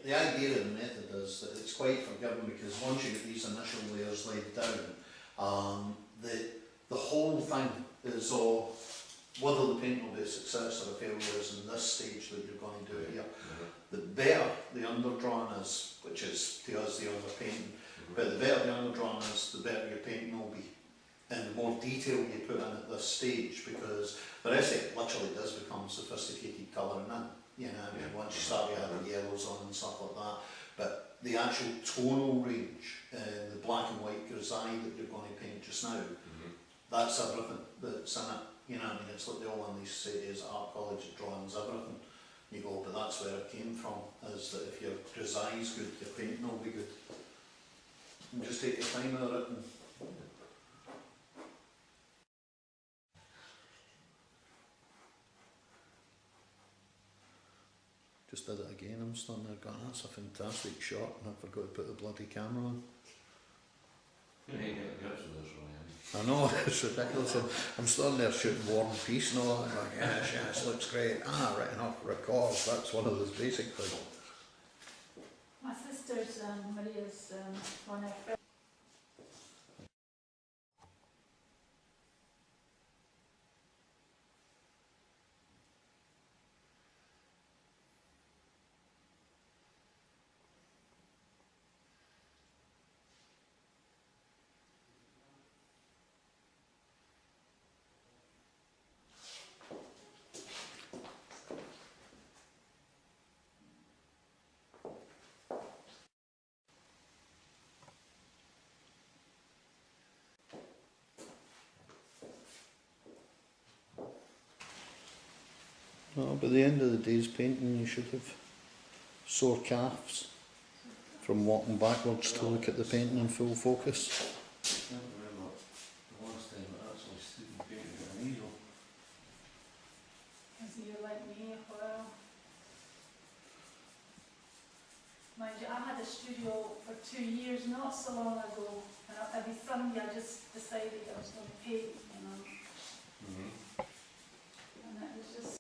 the idea of the method is that it's quite forgiving, because once you get these initial layers laid down, the whole thing is all, whether the paint will be a success or a failure is in this stage that you're going to do it here. The better the underdrawing is, which is to us the underpainting, but the better the underdrawing is, the better your painting will be. And the more detail you put in at this stage, because the rest of it literally does become sophisticated colouring in, you know, I mean, once you start to add the yellows on and stuff like that. But the actual tonal range, the black and white grisaille that you're going to paint just now, that's everything that's in it. You know, I mean, it's like the old one they say is art college, drawings everything. You go, but that's where it came from, is that if your grisaille's good, your painting will be good. And just take your time with it. And just did it again, I'm standing there going, that's a fantastic shot, and I forgot to put the bloody camera on. I know, it's ridiculous. I'm standing there shooting War and Peace and all that, going, yes, looks great. Written off record, that's one of those basic things. My sister's, Maria's, one of her No, but at the end of the day's painting, you should have sore calves from walking backwards to look at the painting in full focus. I can't remember the last time I actually stood and painted with an easel. as you like me, well. Mind you, I had a studio for 2 years, not so long ago, and every Sunday I just decided I was going to paint, you know. And it was just,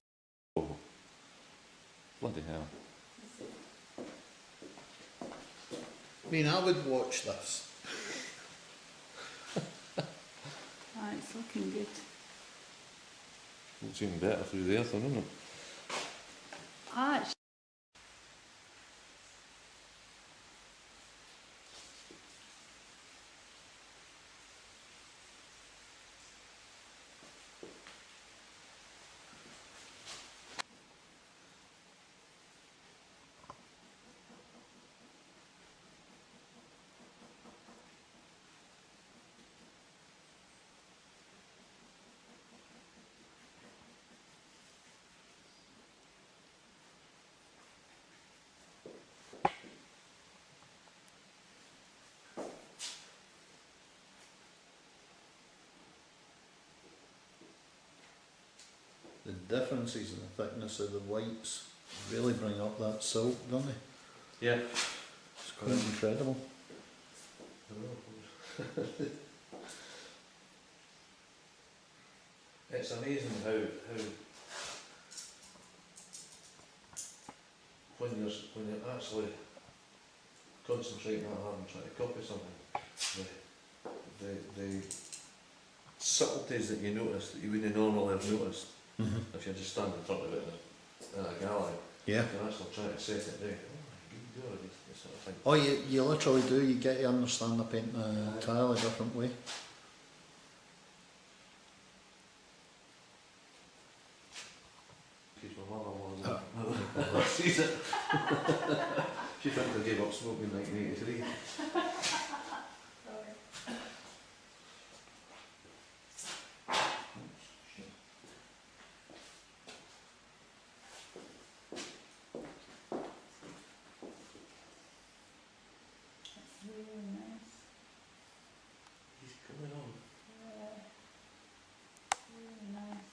Bloody hell. I mean, I would watch this. it's looking good. Looks even better through there, doesn't it? Actually, The differences in the thickness of the whites really bring up that silk, don't they? Yeah. It's quite incredible. It's amazing how when you're actually concentrating that hard and trying to copy something, the subtleties that you notice that you wouldn't normally have noticed if you're just standing in front of it in a gallery. Yeah. You're actually trying to set it right. Oh my God, this sort of thing. Oh, you literally do, you get to understand the painting in an entirely different way. She's my mother-in-law. She's it. She thinks I gave up smoking in 1983. it's really nice. He's coming on. Yeah. Really nice.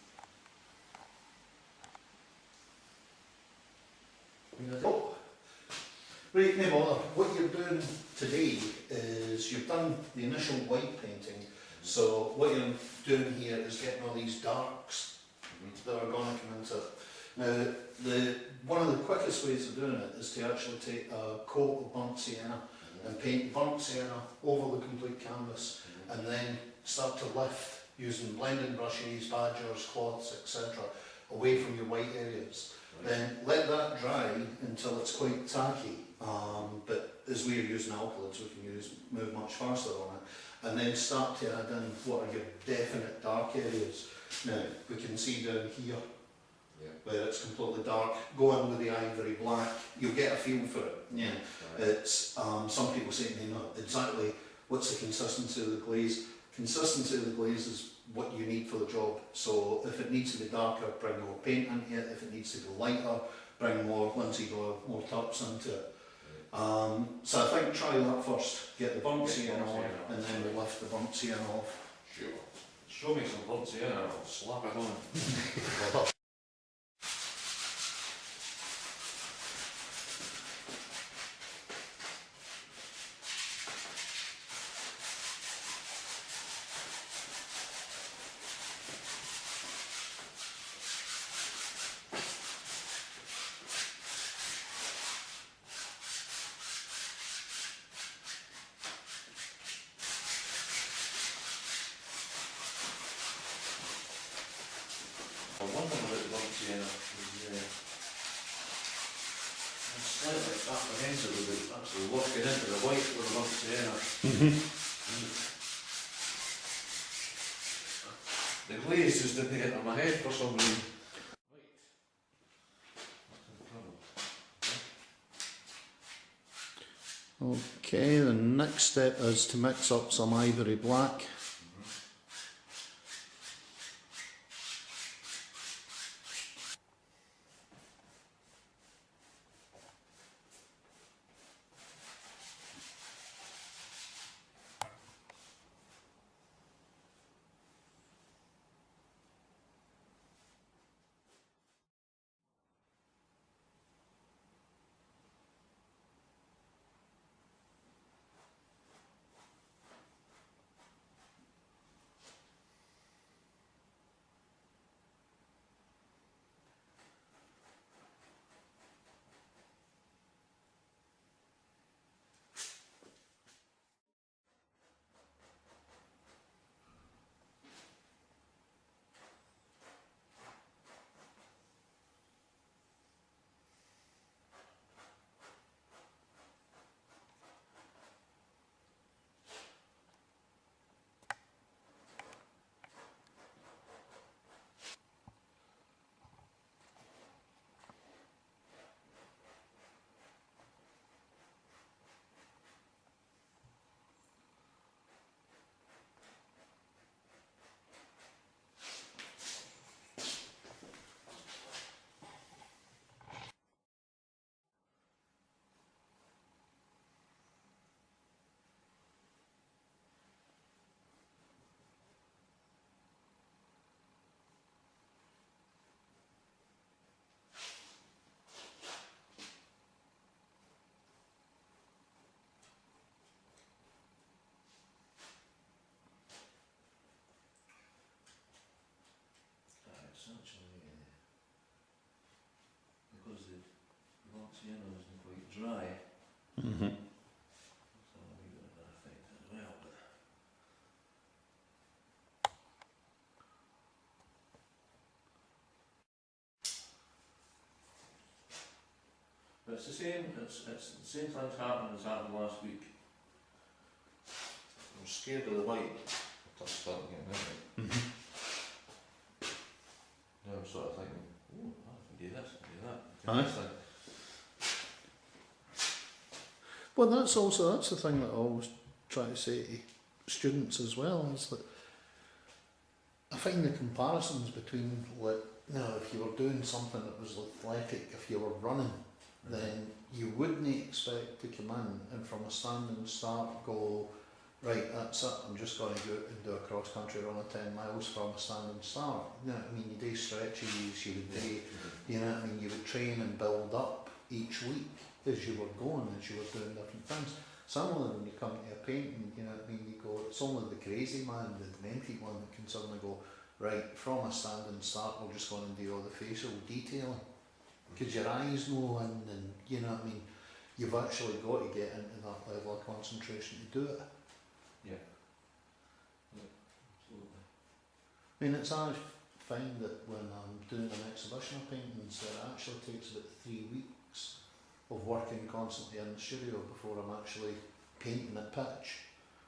Right, no bother. What you're doing today is you've done the initial white painting, so what you're doing here is getting all these darks that are going to come into it. Now, one of the quickest ways of doing it is to actually take a coat of burnt sienna and paint burnt sienna over the complete canvas, and then start to lift using blending brushes, badgers, cloths, etc., away from your white areas. Then let that dry until it's quite tacky, but as we are using alkalids, we can move much faster on it, and then start to add in what are your definite dark areas. Now, we can see down here where it's completely dark, go in with the ivory black, you'll get a feel for it. Yeah. It's, some people say to me, not exactly what's the consistency of the glaze. Consistency of the glaze is what you need for the job. So if it needs to be darker, bring more paint into it. If it needs to be lighter, bring more linseed oil, more turps into it. So I think try that first, get the burnt sienna on, and then we'll lift the burnt sienna off. Sure. Show me some burnt sienna, I'll slap it on. One thing about the burnt sienna is I'm slightly apprehensive about actually working into the white with the burnt sienna. The glaze just didn't get in my head for some reason. Okay, the next step is to mix up some ivory black. Actually, because the burnt sienna isn't quite dry, so a wee bit of that effect as well. But it's the same. It's the same thing's happened as happened last week. I'm scared of the white. I'm starting getting into it. Now I'm sort of thinking, oh, I can do this, I can do that. I can do this thing. Well, that's the thing that I always try to say to students as well, is that I find the comparisons between, like, you know, if you were doing something that was athletic, if you were running, then you wouldn't expect to come in and from a standing start go, right, that's it, I'm just going to go out and do a cross country run of 10 miles from a standing start. You know what I mean? You do stretches, you would do, you know what I mean, you would train and build up each week as you were going, as you were doing different things. Similarly, when you come to a painting, you know what I mean, you go, it's only the crazy man, the demented one that can suddenly go, right, from a standing start, we're just going to do all the facial detailing. because your eyes know, and you know what I mean, you've actually got to get into that level of concentration to do it. Yeah. Absolutely. I mean, it's I find that when I'm doing an exhibition of paintings, it actually takes about 3 weeks of working constantly in the studio before I'm actually painting at pitch,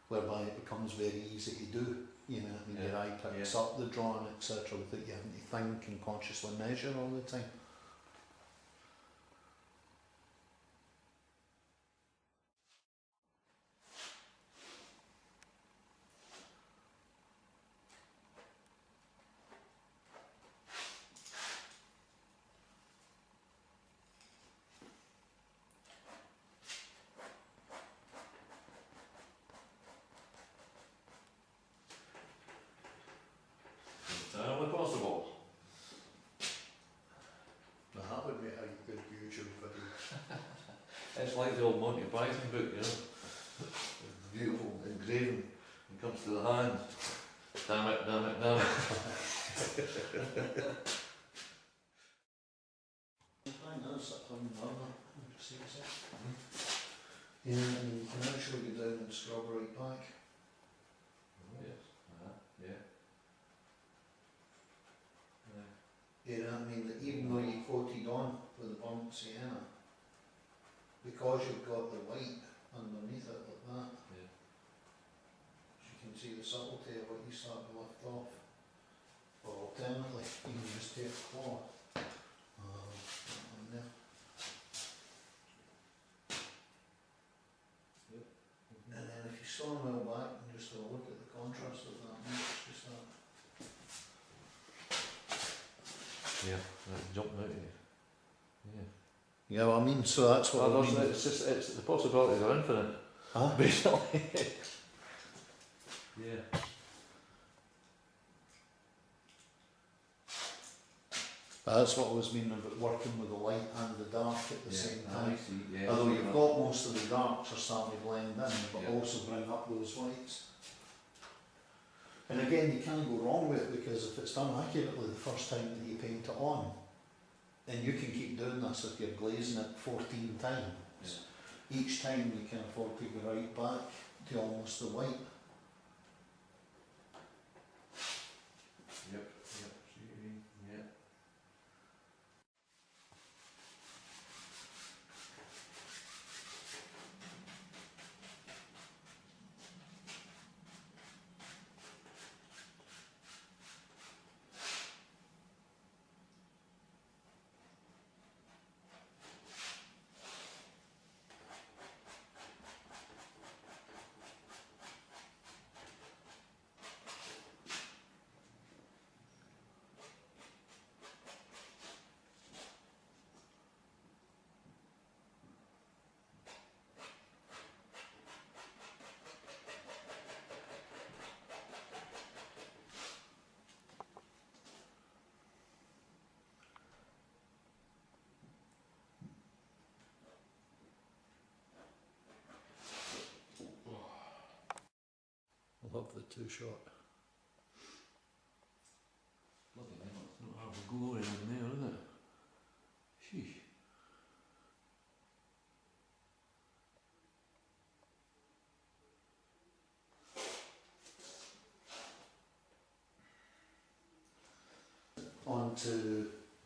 whereby it becomes very easy to do. You know, I mean, your eye picks up the drawing, etc., without you having to think and consciously measure all the time. Entirely possible. Now that would be how you could YouTube video. It's like the old Monty Python book, you know. Beautiful engraving. It comes to the hand. Damn it, damn it, damn it. Fine, that's that one another. Yeah, and you can actually go down and scrub right back. Oh, yes. Yeah. You know what I mean? That even though you coated on with the burnt sienna, because you've got the white underneath it like that, Yeah. you can see the subtlety of what you start to lift off. Or alternately, you can just take a claw. And there. And then if you saw them all back and just have a look at the contrast of that, it's just that. Yeah, that jumped out at you. Yeah. Yeah, well, I mean, so that's what I mean. It's just, it's the possibilities are infinite, Huh? basically. Yeah. That's what I was meaning about working with the light and the dark at the same time. I see, yeah. Although you've got most of the darks are starting to blend in, but Yeah. also bring up those whites. And again, you can't go wrong with it, because if it's done accurately the first time that you paint it on, then you can keep doing this if you're glazing it 14 times. Yeah. Each time you can afford to go right back to almost the white. Yep, see what you mean, yeah. I love the two shot. Bloody hell, it's not half a glory in there, is it? Sheesh. Onto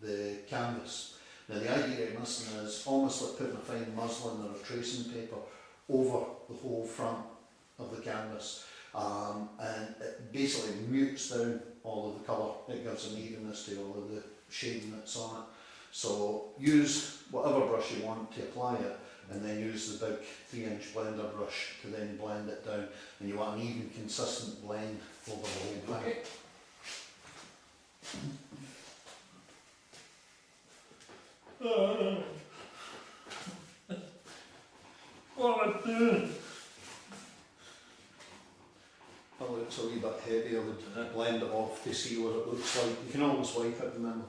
the canvas. Now the idea of missing is almost like putting a fine muslin or a tracing paper over the whole front of the canvas, and it basically mutes down all of the colour. It gives an evenness to all of the shading that's on it. So use whatever brush you want to apply it, and then use the big 3-inch blender brush to then blend it down, and you want an even consistent blend over the whole thing. Okay. What am I doing? If it looks a wee bit heavy, I would blend it off to see what it looks like. You can always wipe it, remember.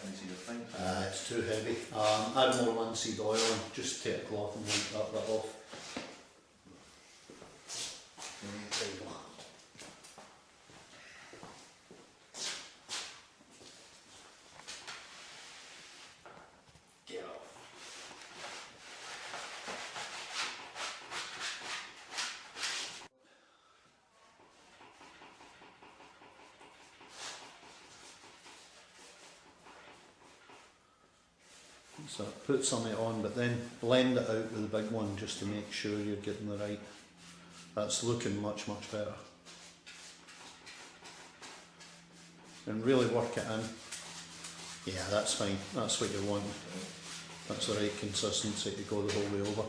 Can't see the thing. It's too heavy. Add more linseed oil and just take a cloth and wipe that bit off. There you go. So put something on, but then blend it out with the big one just to make sure you're getting the right. That's looking much better. And really work it in. Yeah, that's fine. That's what you want. That's the right consistency to go the whole way over.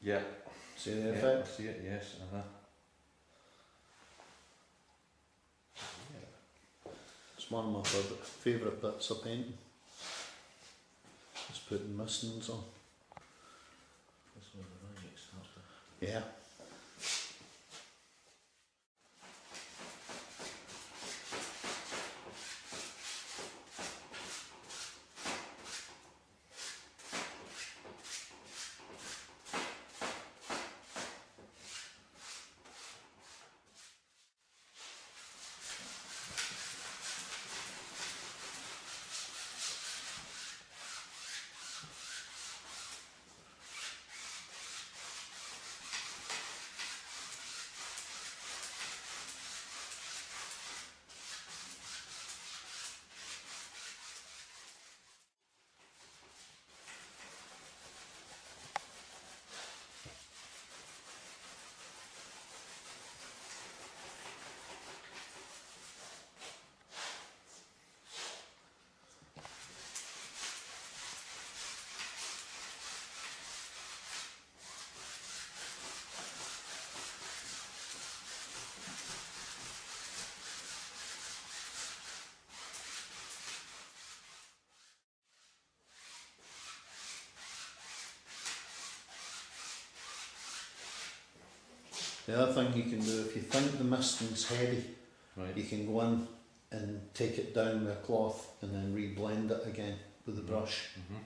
Yeah. See the Yeah, effect? I see it, yes. It's one of my favourite bits of painting. Just putting mistings on. This one, right, starts to... Yeah. The other thing you can do, if you think the misting's heavy, Right. you can go in and take it down with a cloth and then re-blend it again with the brush. Mm-hmm.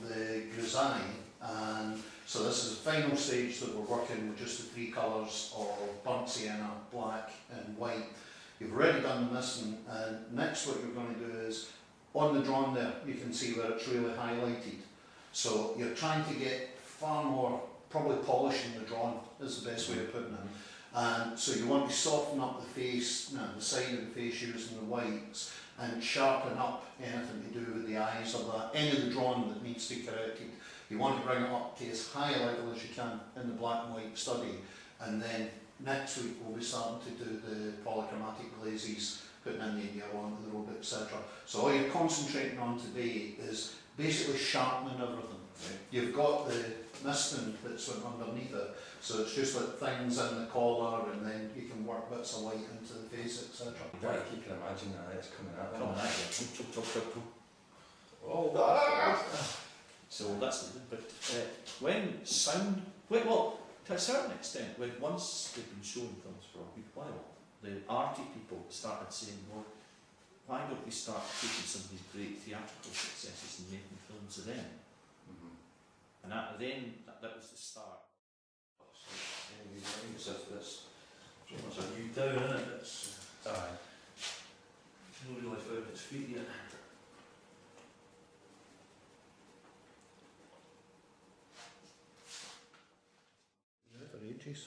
the grisaille, and so this is the final stage that we're working with just the three colours of burnt sienna, black and white. You've already done the misting, and next what you're going to do is, on the drawing there, you can see where it's really highlighted. So you're trying to get far more, probably polishing the drawing is the best way of putting it. And so you want to soften up the face, the side of the face using the whites, and sharpen up anything to do with the eyes or any of the drawing that needs to be corrected. You want to bring it up to as high a level as you can in the black and white study, and then next week we'll be starting to do the polychromatic glazes, putting in the yellow onto the robe, etc. So all you're concentrating on today is basically sharpening everything. Right. You've got the misting that's underneath it, so it's just like things in the collar, and then you can work bits of light into the face, etc. Right, you can imagine that it's coming at them. Coming at you. Chop, chop, chop, chop. Oh, that. So that's the but when sound, well, to a certain extent, when once they've been showing films for a good while, the arty people started saying, well, why don't we start taking some of these great theatrical successes and making films of them? And that was the start. Anyway, I think it's pretty much a new down, isn't it? It's not really found its feet yet. For ages.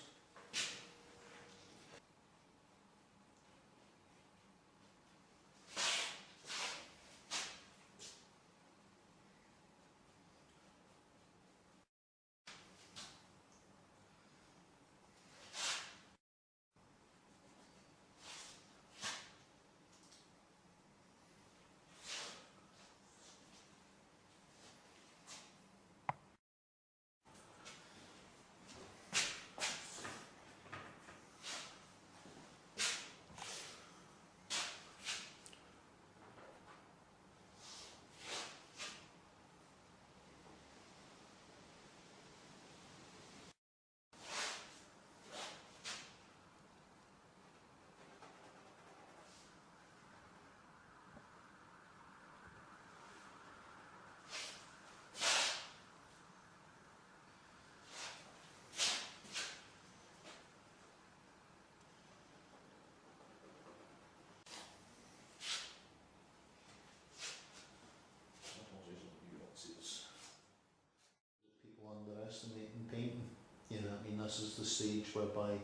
People underestimating painting. You know, I mean, this is the stage whereby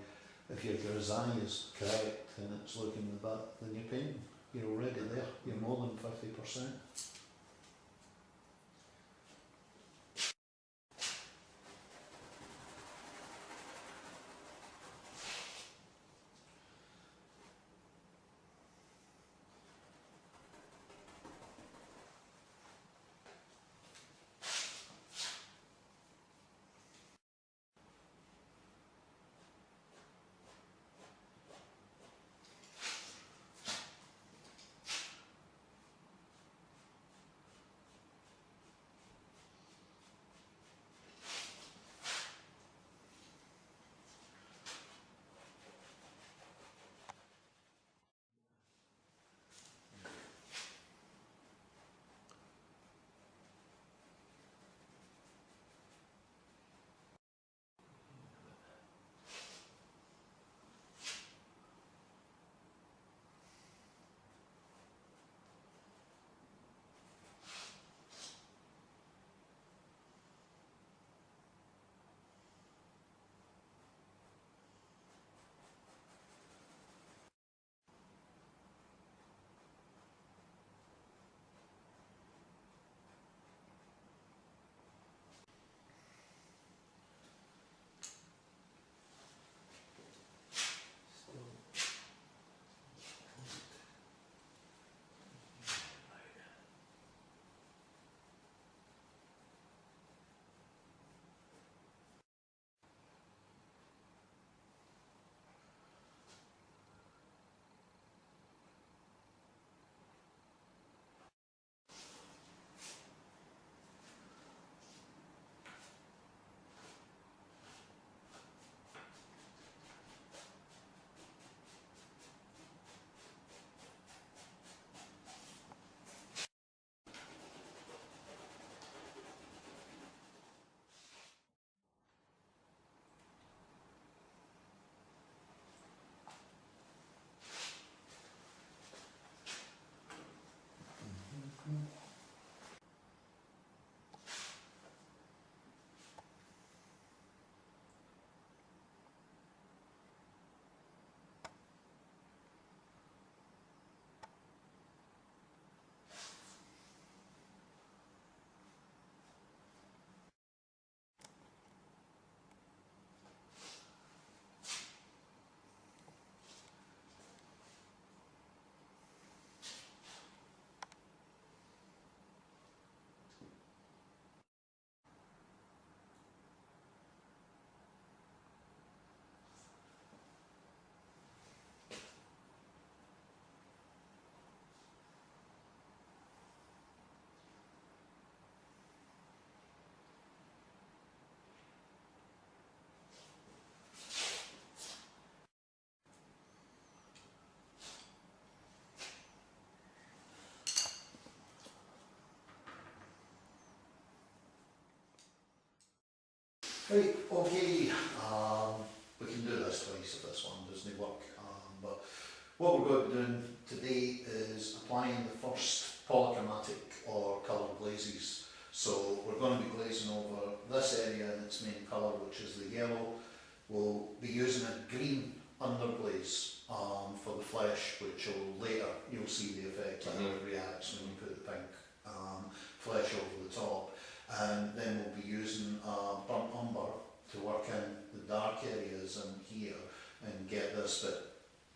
if your grisaille is correct and it's looking the bit, then you're painting. You're already there. You're more than 50%. Right, okay, we can do this twice if this one doesn't work, but what we're going to be doing today is applying the first polychromatic or coloured glazes. So we're going to be glazing over this area in its main colour, which is the yellow. We'll be using a green underglaze for the flesh, which will later, you'll see the effect of how it reacts when you put the pink flesh over the top. And then we'll be using burnt umber to work in the dark areas in here and get this bit,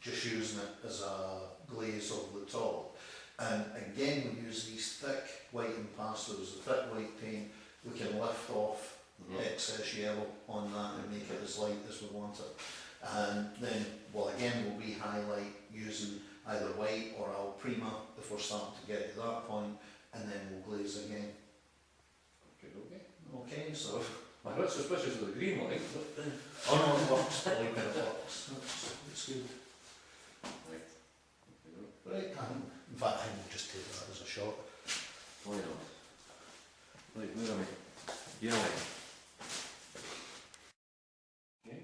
just using it as a glaze over the top. And again, we use these thick white impastors, the thick white paint. We can lift off excess yellow on that and make it as light as we want it. And then, well, again, we'll re-highlight using either white or al prima if we're starting to get to that point, and then we'll glaze again. Okay. Okay, so. I'm not suspicious of the green light, but Oh no, it works. I like when it works. It's good. Right, in fact, I will just take that as a shot. why not? Right, where are we? Yellow. Okay.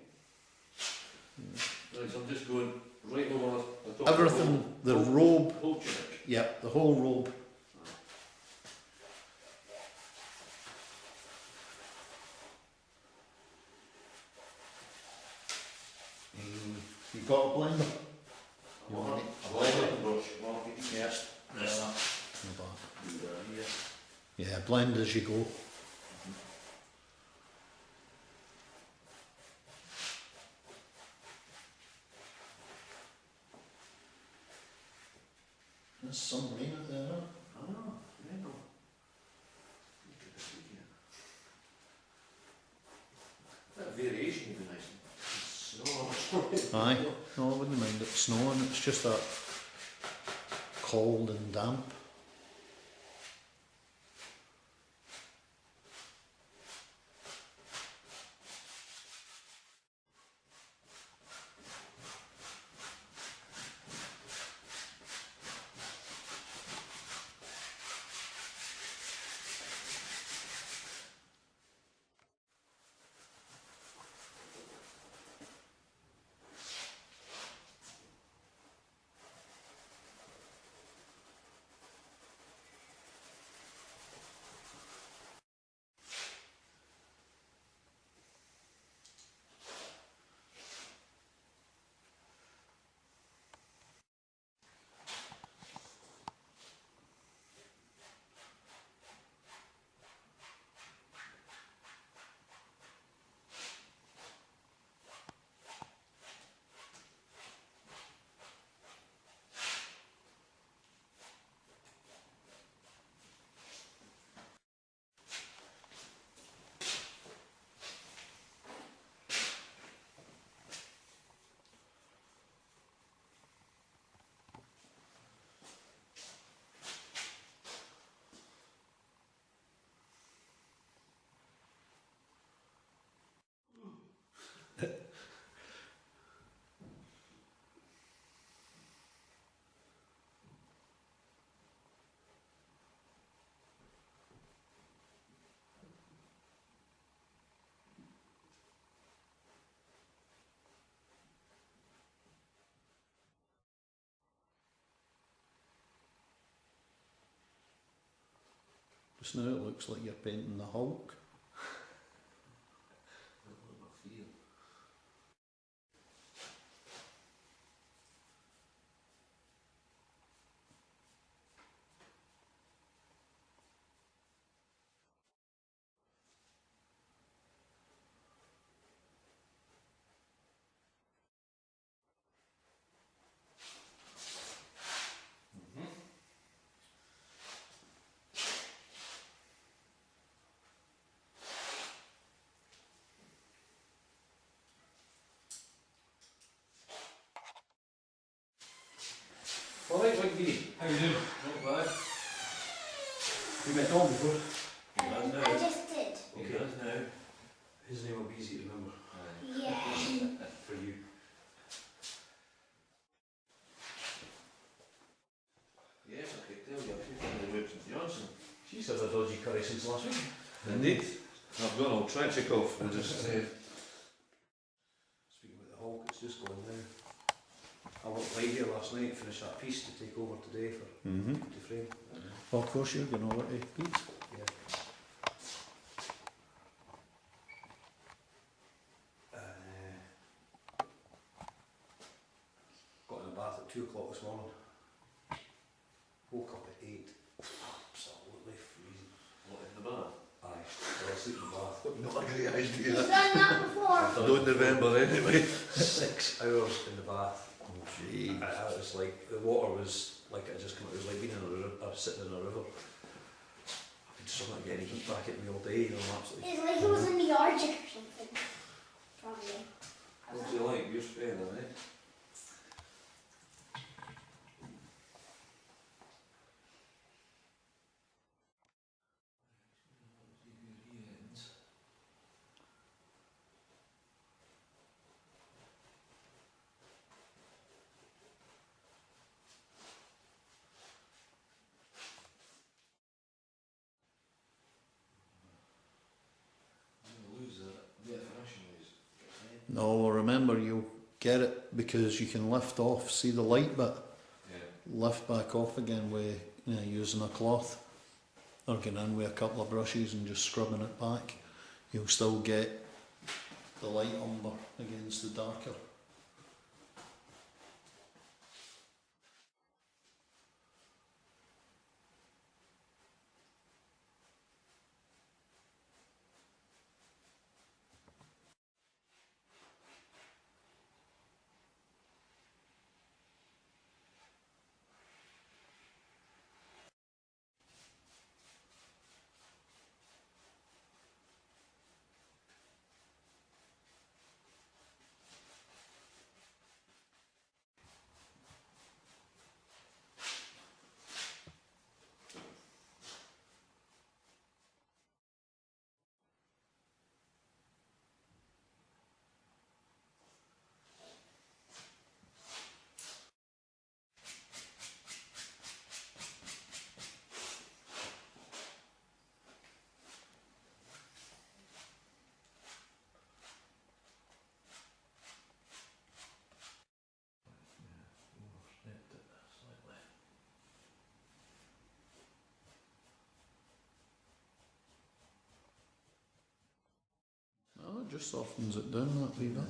Right, so I'm just going right over the top. Everything, the robe, Whole tunic. yep, the whole robe. You got a blender? You want it? A blender brush. Well, Yes. here. Yeah, blend as you go. There's some rain out there, huh? Ah, there you go. That variation would be nice. Snow. Aye, no, I wouldn't mind it snowing, it's just that cold and damp. Just now it looks like you're painting the Hulk. Alright, Wiggy. How you doing? Not bad. You met Tom before? He does now. I just did. He does now. His name will be easy to remember Yeah. for you. Yes, I could tell you a few things about St Johnson. She's had a dodgy curry since last week. Indeed. I've got all Trenchikov, I just Speaking about the Hulk, it's just going now. I worked late here last night, finished that piece to take over today for Mm-hmm. to frame. Well, of course you're going over to Pete's. Yeah. Got in the bath at 2 o'clock this morning. Woke up at 8. Absolutely freezing. what in the bath? Aye, fell asleep in the bath. Not a great He's idea. done that before. Don't November anyway. 6 hours in the bath. Oh gee. I was like, the water was like it just come out. It was like being in a river, sitting in a river. I've been struggling to get any heat back at me all day. You know, I'm absolutely. It's like he was in the Arctic or something. Probably. What do you like? You're Spain, eh? Lose that definition is. No, well remember you'll get it because you can lift off, see the light bit, Yeah. lift back off again with using a cloth or getting in with a couple of brushes and just scrubbing it back. You'll still get the light umber against the darker. Oh, it just softens it down that wee bit.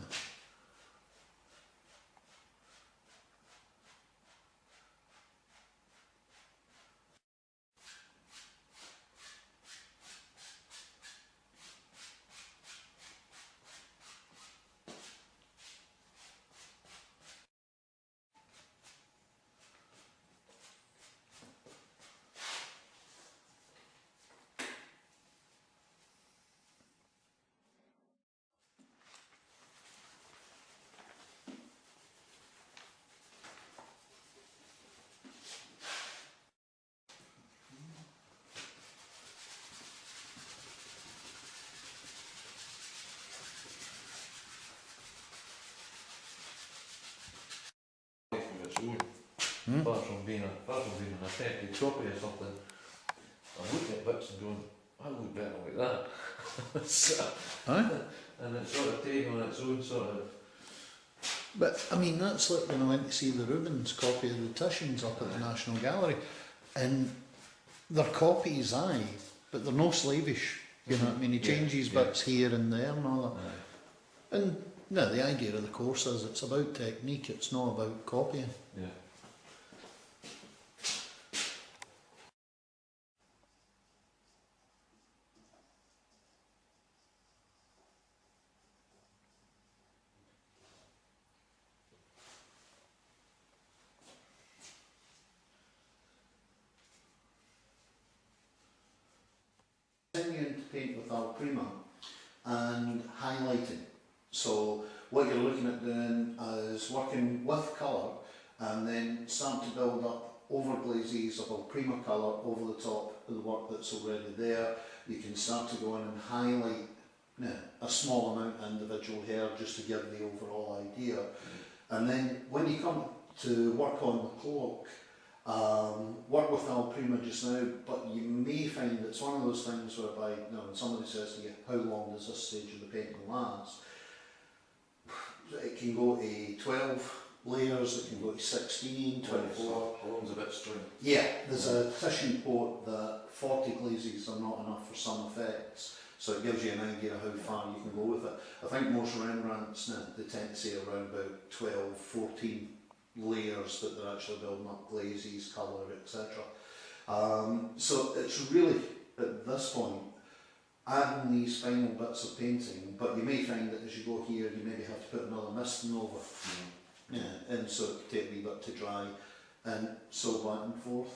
From its own. Hmm? Apart from being an attempted copy or something, I'm looking at bits and going, I look better like that. So, Aye? and it's sort of taking on its own sort of. But I mean, that's like when I went to see the Rubens copy of the Titians up at the National Gallery, and they're copies, aye, but they're no slavish. You know what I mean? He Yeah, changes yeah. bits here and there and all that. Aye. And no, the idea of the course is it's about technique, it's not about copying. Yeah. Continuing to paint with our prima and highlighting. So what you're looking at doing is working with colour and then start to build up overglazes of a prima colour over the top of the work that's already there. You can start to go in and highlight a small amount of individual hair just to give the overall idea. And then when you come to work on the cloak, Work with Alprima just now, but you may find it's one of those things whereby, you know, when somebody says to you, how long does this stage of the painting last? It can go to 12 layers, it can go to 16, 24. How long's a bit of string? Yeah, there's a tissue pot that 40 glazes are not enough for some effects, so it gives you an idea of how far you can go with it. I think most Rembrandts now, they tend to say around about 12, 14 layers that they're actually building up glazes, colour, etc. So it's really, at this point, adding these final bits of painting, but you may find that as you go here, you maybe have to put another misting over. Yeah, and so it could take a wee bit to dry, and so back and forth.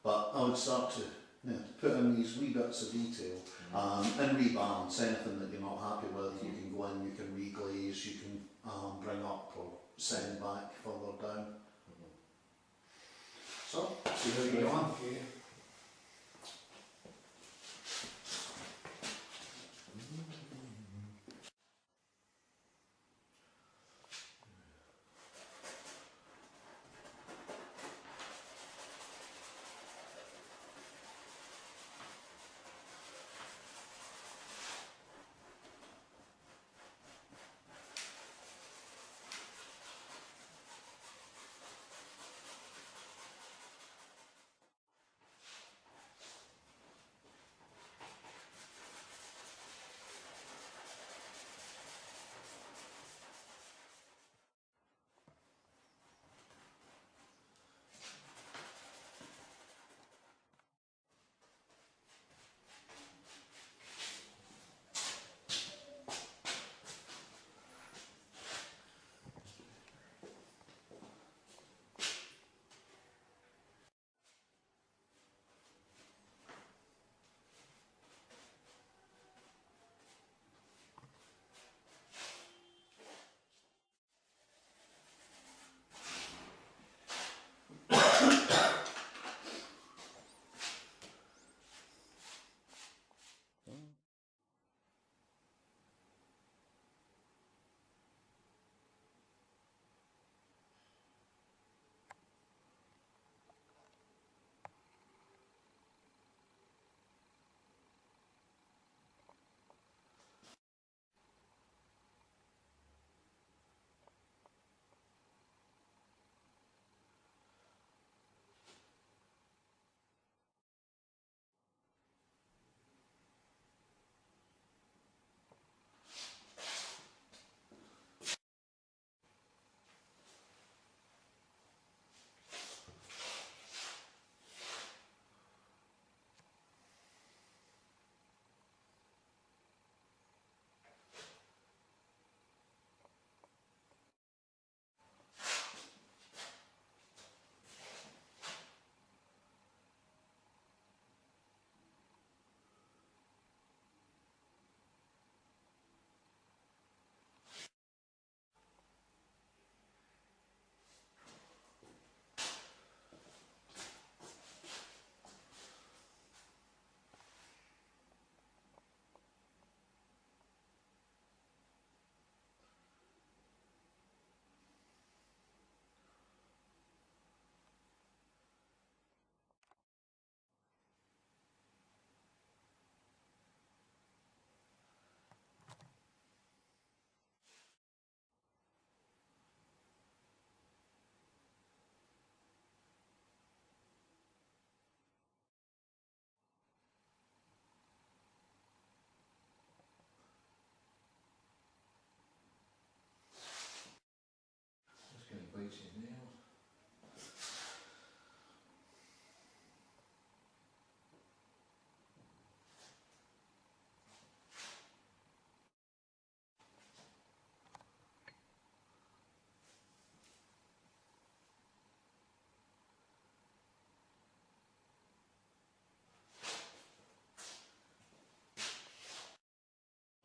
But I would start to put in these wee bits of detail, and rebalance anything that you're not happy with. You can go in, you can reglaze, you can bring up or send back further down. So, see how you get on.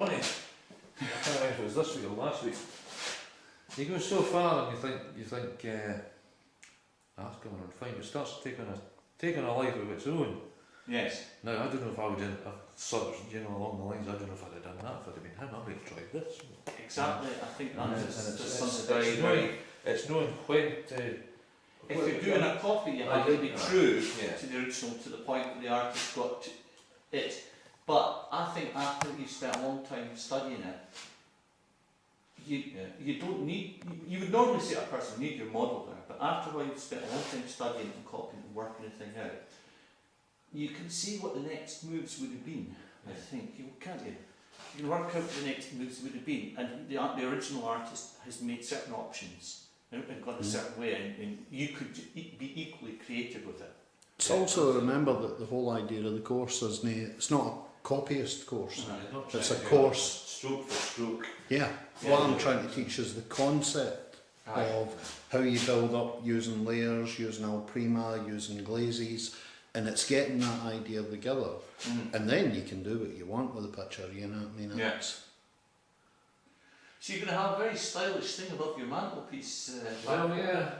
Funny, I can't remember if it was this week or last week. You go so far and you think that's going on fine, but it starts taking a life of its own. Yes. Now I don't know if I would have sort of, along the lines, I don't know if I'd have done that if I'd have been him. I might have tried this. Exactly. I think And that's it's just something very, very. It's knowing when to If you're doing a copy, you have to be Right. true Yeah. to the original, to the point that the artist got to it. But I think after you've spent a long time studying it, you don't need, you would normally say a person need your model there, but after a while you've spent a long time studying and copying and working the thing out, you can see what the next moves would have been. I think can't you? You can work out what the next moves would have been, and the original artist has made certain options and gone a certain way, and you could be equally creative with it. It's also remember that the whole idea of the course is it's not a copyist course. It's a course. Stroke for stroke. Yeah. What I'm trying to teach is the concept of how you build up using layers, using al prima, using glazes, and it's getting that idea together. And then you can do what you want with the picture, you know what I mean? Yeah. It's- So you're going to have a very stylish thing above your mantelpiece. Well, yeah.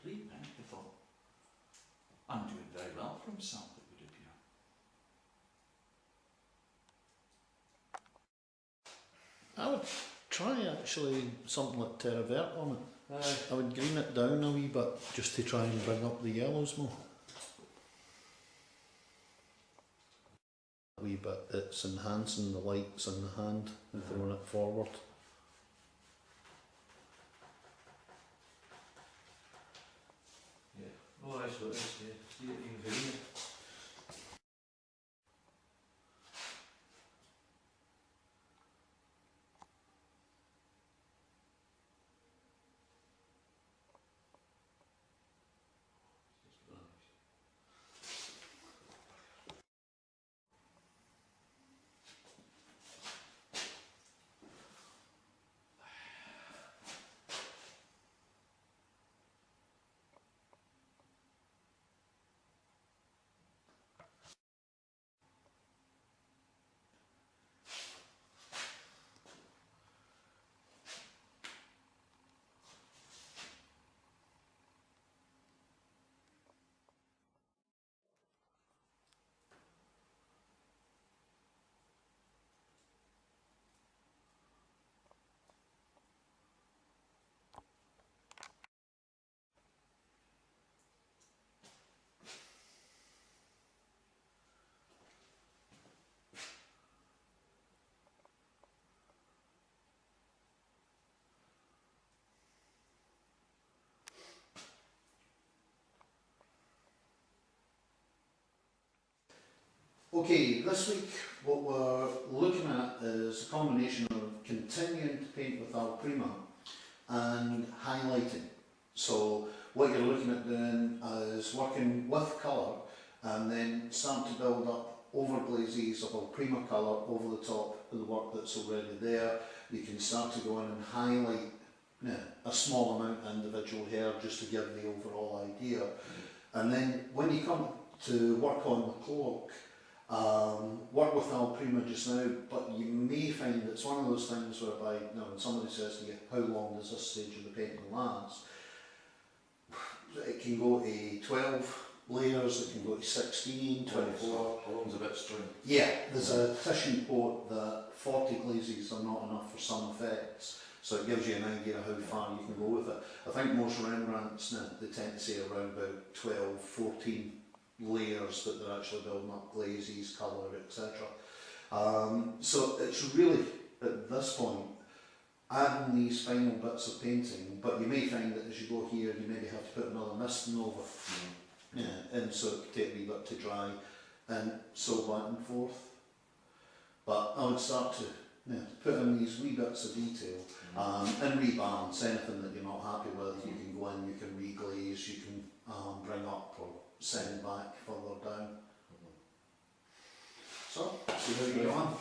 Great, man. I thought, I'm doing very well for himself, it would appear. I would try actually something like terra verte on it. I would green it down a wee bit just to try and bring up the yellows more. A wee bit, it's enhancing the lights in the hand and throwing it forward. Yeah. Oh, I saw this, yeah. See it in green. Okay, this week what we're looking at is a combination of continuing to paint with al prima and highlighting. So what you're looking at doing is working with colour and then start to build up overglazes of al prima colour over the top of the work that's already there. You can start to go in and highlight a small amount individual here just to give the overall idea. And then when you come to work on the cloak, work with al prima just now, but you may find it's one of those things whereby, when somebody says to you, how long does this stage of the painting last? It can go to 12 layers, it can go to 16, 24. How long's a bit of string? Yeah, there's a tissue quote that 40 glazes are not enough for some effects, so it gives you an idea of how far you can go with it. I think most Rembrandts now, they tend to say around about 12, 14 layers that they're actually building up, glazes, colour, etc. So it's really, at this point, adding these final bits of painting, but you may find that as you go here, you maybe have to put another misting over. And so it could take a wee bit to dry, and so back and forth. But I would start to put in these wee bits of detail and rebalance anything that you're not happy with. You can go in, you can reglaze, you can bring up or send back further down. So, see how you get on.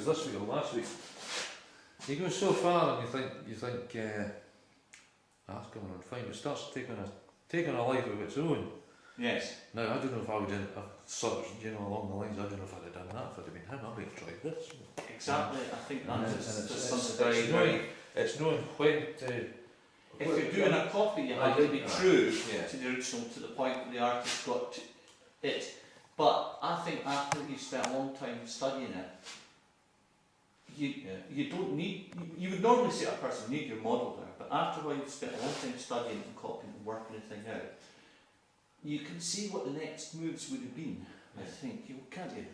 was this week or last week. You go so far and you think, that's going on fine. It starts taking a life of its own. Yes. Now I don't know if I would have sort of, along the lines. I don't know if I'd have done that if I'd have been him. I might have tried this. Exactly. I think And that it's- is and just it's something very, very. It's knowing when to. If you're doing a copy, you have to be Aye. true Yeah. to the original, to the point where the artist got to it. But I think after you spent a long time studying it, you don't need. You would normally say to a person, you need your model there. But after a while, you've spent a long time studying and copying and working the thing out, you can see what the next moves would have been. I think can't you?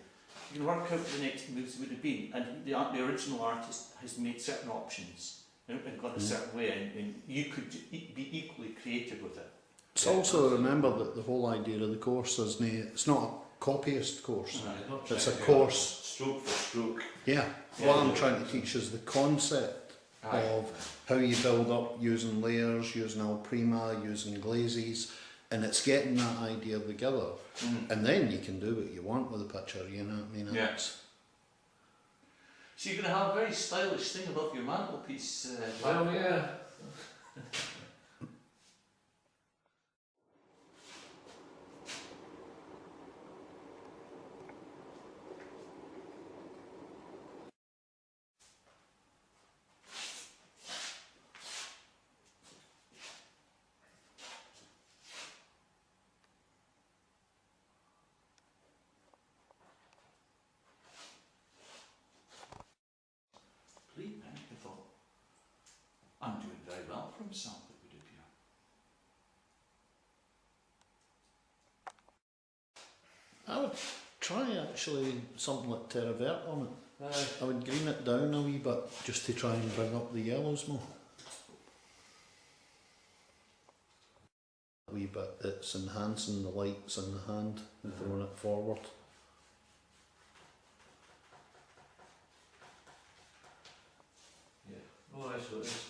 You can work out what the next moves would have been, and the original artist has made certain options and gone a certain way, and you could be equally creative with it. It's also remember that the whole idea of the course is it's not a copyist course. It's a course. Stroke for stroke. Yeah. What I'm trying to teach is the concept of how you build up using layers, using al prima, using glazes, and it's getting that idea together. And then you can do what you want with the picture, you know what I mean? Yeah. It's- So you're going to have a very stylish thing above your mantelpiece. Well, yeah. Bleeding out, I thought, I'm doing very well for himself, it would appear. I would try actually something like terravert on it. Aye. I would green it down a wee bit just to try and bring up the yellows more. A wee bit that's enhancing the lights in the hand and throwing it forward. Yeah. Oh, that's what it is.